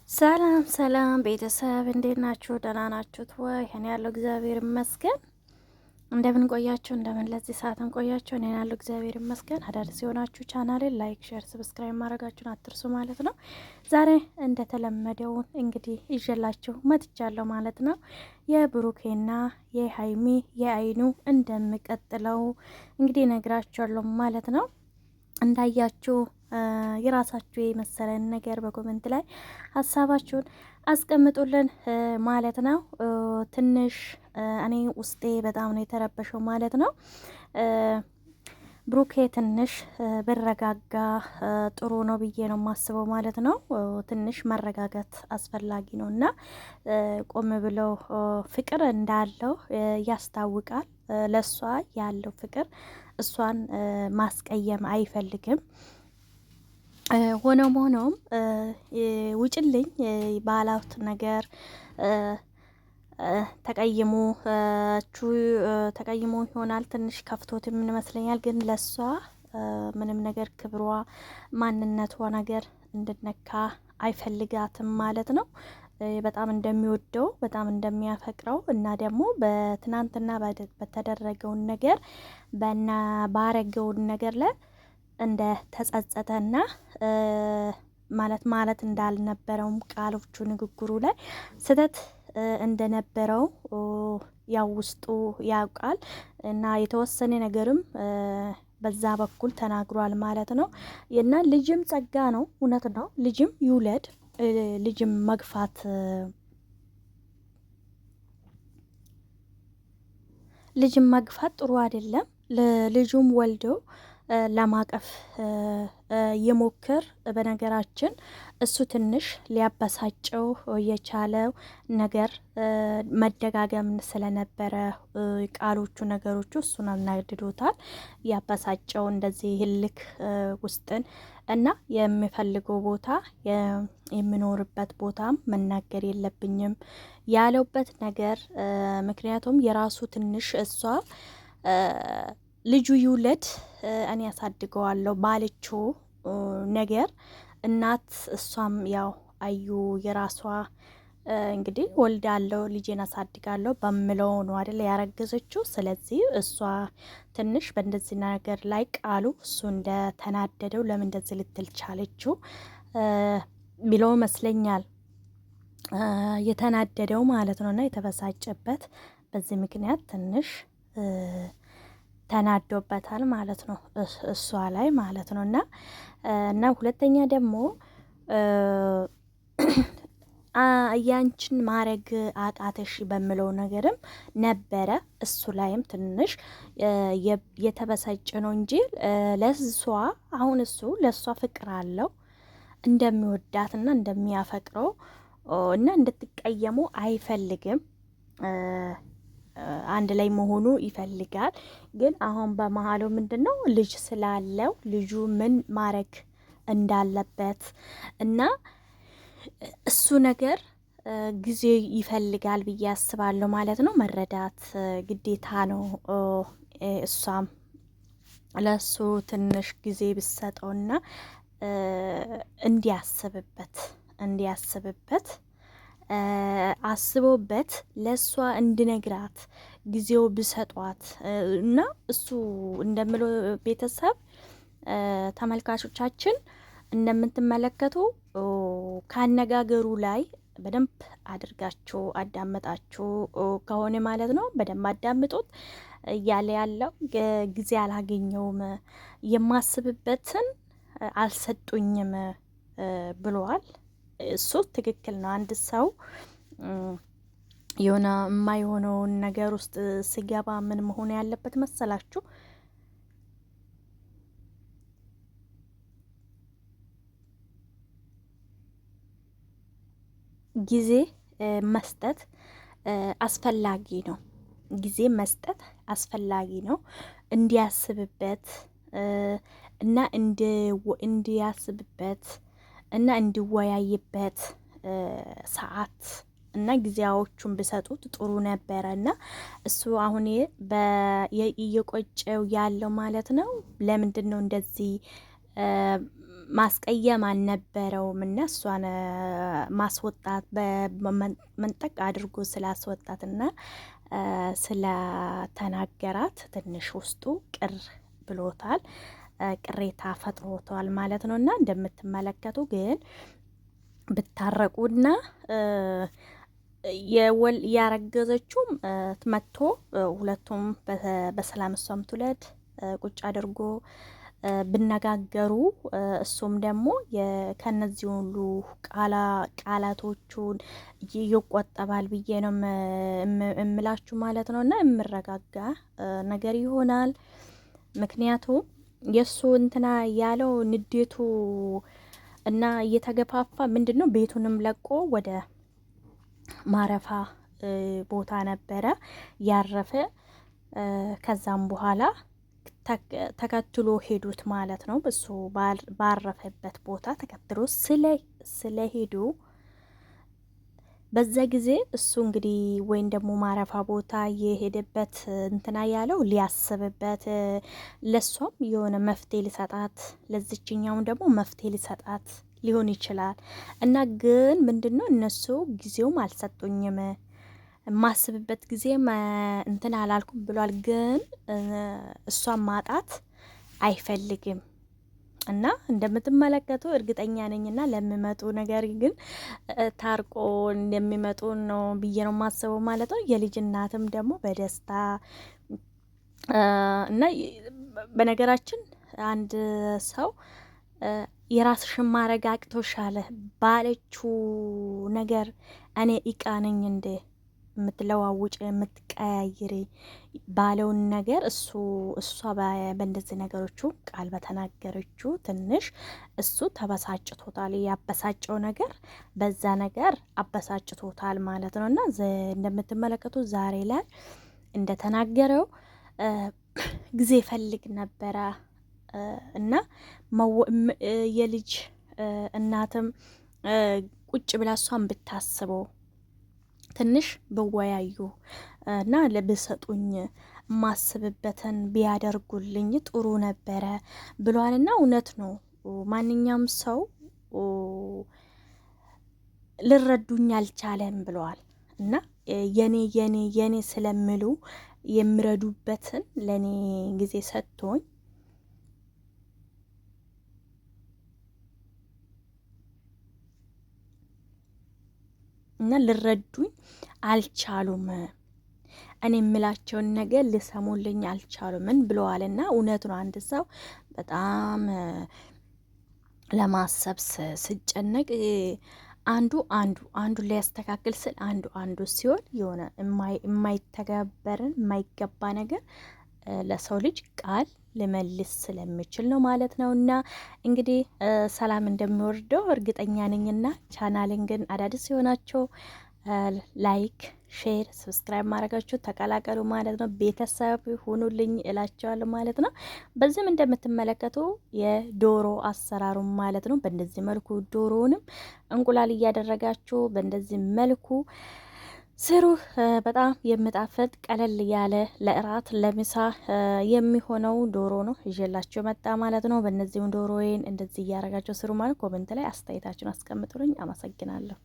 ሰላም ሰላም ቤተሰብ እንዴት ናችሁ? ደህና ናችሁት ወይ? እኔ ያለው እግዚአብሔር ይመስገን። እንደምን ቆያችሁ? እንደምን ለዚህ ሰዓትን ቆያችሁ? እኔ ያለው እግዚአብሔር ይመስገን። አዳዲስ የሆናችሁ ቻናሌን ላይክ፣ ሼር፣ ሰብስክራይብ ማድረጋችሁን አትርሱ ማለት ነው። ዛሬ እንደተለመደው እንግዲህ ይዤላችሁ መጥቻለሁ ማለት ነው። የብሩኬና የሀይሚ የአይኑ እንደምቀጥለው እንግዲህ ነግራችኋለሁ ማለት ነው። እንዳያችሁ የራሳችሁ የመሰለን ነገር በኮሜንት ላይ ሀሳባችሁን አስቀምጡልን ማለት ነው። ትንሽ እኔ ውስጤ በጣም ነው የተረበሸው ማለት ነው። ብሩኬ ትንሽ ብረጋጋ ጥሩ ነው ብዬ ነው የማስበው ማለት ነው። ትንሽ መረጋጋት አስፈላጊ ነው እና ቆም ብለው ፍቅር እንዳለው ያስታውቃል። ለሷ ያለው ፍቅር እሷን ማስቀየም አይፈልግም። ሆኖም ውጭልኝ ባላት ነገር ተቀይሞ ይሆናል ትንሽ ከፍቶት ምን ይመስለኛል። ግን ለሷ ምንም ነገር ክብሯ፣ ማንነቷ ነገር እንድነካ አይፈልጋትም ማለት ነው። በጣም እንደሚወደው በጣም እንደሚያፈቅረው እና ደግሞ በትናንትና በተደረገውን ነገር ባረገውን ነገር ላይ እንደ ተጸጸተና ማለት እንዳልነበረውም ቃሎቹ ንግግሩ ላይ ስህተት እንደነበረው ያው ውስጡ ያውቃል እና የተወሰነ ነገርም በዛ በኩል ተናግሯል ማለት ነው። እና ልጅም ጸጋ ነው፣ እውነት ነው። ልጅም ይውለድ። ልጅም መግፋት ጥሩ አይደለም። ልጁም ወልደው ለማቀፍ የሞክር በነገራችን እሱ ትንሽ ሊያበሳጨው የቻለው ነገር መደጋገም ስለነበረ ቃሎቹ ነገሮቹ እሱን አናድዶታል። ያበሳጨው እንደዚህ ህልክ ውስጥን እና የሚፈልገው ቦታ የሚኖርበት ቦታም መናገር የለብኝም ያለውበት ነገር ምክንያቱም የራሱ ትንሽ እሷ ልጁ ይውለድ እኔ ያሳድገዋለሁ ባለችው ነገር እናት እሷም ያው አዩ የራሷ እንግዲህ ወልዳለሁ ልጄን አሳድጋለሁ በምለው ነው አይደል ያረገዘችው። ስለዚህ እሷ ትንሽ በእንደዚህ ነገር ላይ ቃሉ እሱ እንደተናደደው ለምን እንደዚህ ልትል ቻለችው ቢለው ይመስለኛል የተናደደው ማለት ነውና የተበሳጨበት በዚህ ምክንያት ትንሽ ተናዶበታል ማለት ነው እሷ ላይ ማለት ነው። እና ሁለተኛ ደግሞ ያንቺን ማረግ አቃተሽ በሚለው ነገርም ነበረ። እሱ ላይም ትንሽ የተበሳጨ ነው እንጂ ለሷ አሁን እሱ ለሷ ፍቅር አለው እንደሚወዳትና እንደሚያፈቅረው እና እንድትቀየሙ አይፈልግም። አንድ ላይ መሆኑ ይፈልጋል። ግን አሁን በመሀሉ ምንድነው ልጅ ስላለው ልጁ ምን ማረግ እንዳለበት እና እሱ ነገር ጊዜ ይፈልጋል ብዬ አስባለሁ ማለት ነው። መረዳት ግዴታ ነው። እሷም ለሱ ትንሽ ጊዜ ብሰጠውና እንዲያስብበት አስቦበት ለሷ እንድነግራት ጊዜው ብሰጧት እና እሱ እንደምለው ቤተሰብ ተመልካቾቻችን እንደምትመለከቱ ካነጋገሩ ላይ በደንብ አድርጋችሁ አዳመጣችሁ ከሆነ ማለት ነው። በደንብ አዳምጡት። እያለ ያለው ጊዜ አላገኘውም፣ የማስብበትን አልሰጡኝም ብለዋል። እሱ ትክክል ነው። አንድ ሰው የሆነ የማይሆነውን ነገር ውስጥ ሲገባ ምን መሆን ያለበት መሰላችሁ? ጊዜ መስጠት አስፈላጊ ነው። ጊዜ መስጠት አስፈላጊ ነው። እንዲያስብበት እና እንዲያስብበት እና እንዲወያይበት ሰዓት እና ጊዜያዎቹን ብሰጡት ጥሩ ነበረ። እና እሱ አሁን እየቆጨው ያለው ማለት ነው። ለምንድን ነው እንደዚህ ማስቀየም አልነበረውም እና እሷን ማስወጣት በመንጠቅ አድርጎ ስላስወጣትና ስለተናገራት ትንሽ ውስጡ ቅር ብሎታል፣ ቅሬታ ፈጥሮታል ማለት ነው። እና እንደምትመለከቱ ግን ብታረቁና ያረገዘችውም መጥቶ ሁለቱም በሰላም እሷም ትውለድ ቁጭ አድርጎ ብነጋገሩ እሱም ደግሞ ከነዚህ ሁሉ ቃላቶቹን ይቆጠባል ብዬ ነው እምላችሁ ማለት ነው። እና የምረጋጋ ነገር ይሆናል። ምክንያቱም የእሱ እንትና ያለው ንዴቱ እና እየተገፋፋ ምንድን ነው ቤቱንም ለቆ ወደ ማረፋ ቦታ ነበረ ያረፈ። ከዛም በኋላ ተከትሎ ሄዱት ማለት ነው። እሱ ባረፈበት ቦታ ተከትሎ ስለሄዱ በዛ ጊዜ እሱ እንግዲህ ወይም ደግሞ ማረፋ ቦታ የሄደበት እንትና ያለው ሊያስብበት፣ ለሷም የሆነ መፍትሄ ሊሰጣት፣ ለዚችኛውም ደግሞ መፍትሄ ሊሰጣት ሊሆን ይችላል። እና ግን ምንድነው እነሱ ጊዜውም አልሰጡኝም የማስብበት ጊዜም እንትን አላልኩም ብሏል። ግን እሷን ማጣት አይፈልግም እና እንደምትመለከቱ እርግጠኛ ነኝና ለሚመጡ ነገር ግን ታርቆ እንደሚመጡ ነው ብዬ ነው የማስበው ማለት ነው። የልጅ እናትም ደግሞ በደስታ እና በነገራችን አንድ ሰው የራስሽን ማረግ አቅቶሻል ባለችው ነገር እኔ እቃ ነኝ እንደ የምትለዋውጭ የምትቀያይሪ ባለውን ነገር እሷ በእንደዚህ ነገሮቹ ቃል በተናገረችው ትንሽ እሱ ተበሳጭቶታል። ያበሳጨው ነገር በዛ ነገር አበሳጭቶታል ማለት ነው። እና እንደምትመለከቱ ዛሬ ላይ እንደተናገረው ጊዜ ፈልግ ነበረ እና የልጅ እናትም ቁጭ ብላ እሷን ብታስበው ትንሽ ብወያዩ እና ለብሰጡኝ ማስብበትን ቢያደርጉልኝ ጥሩ ነበረ ብሏልና እውነት ነው። ማንኛውም ሰው ልረዱኝ አልቻለም ብለዋል። እና የኔ የኔ የኔ ስለምሉ የሚረዱበትን ለኔ ጊዜ ሰጥቶኝ እና ልረዱኝ አልቻሉም። እኔ የምላቸውን ነገር ልሰሙልኝ አልቻሉምን ብለዋልና እውነት ነው። አንድ ሰው በጣም ለማሰብ ስጨነቅ አንዱ ሊያስተካክል ስል አንዱ ሲሆን የሆነ የማይተገበርን የማይገባ ነገር ለሰው ልጅ ቃል ልመልስ ስለምችል ነው ማለት ነው። እና እንግዲህ ሰላም እንደሚወርደው እርግጠኛ ነኝና ቻናልን ግን አዳዲስ የሆናቸው ላይክ፣ ሼር፣ ሰብስክራይብ ማድረጋችሁ ተቀላቀሉ ማለት ነው። ቤተሰብ ሁኑልኝ እላቸዋለሁ ማለት ነው። በዚህም እንደምትመለከቱ የዶሮ አሰራሩን ማለት ነው። በእንደዚህ መልኩ ዶሮውንም እንቁላል እያደረጋችሁ በእንደዚህ መልኩ ስሩ። በጣም የምጣፍጥ ቀለል ያለ ለእራት ለምሳ የሚሆነው ዶሮ ነው ይዤላችሁ መጣ ማለት ነው። በእነዚህም ዶሮዬን እንደዚህ እያደረጋችሁ ስሩ ማለት ኮሜንት ላይ አስተያየታችሁን አስቀምጡልኝ። አመሰግናለሁ።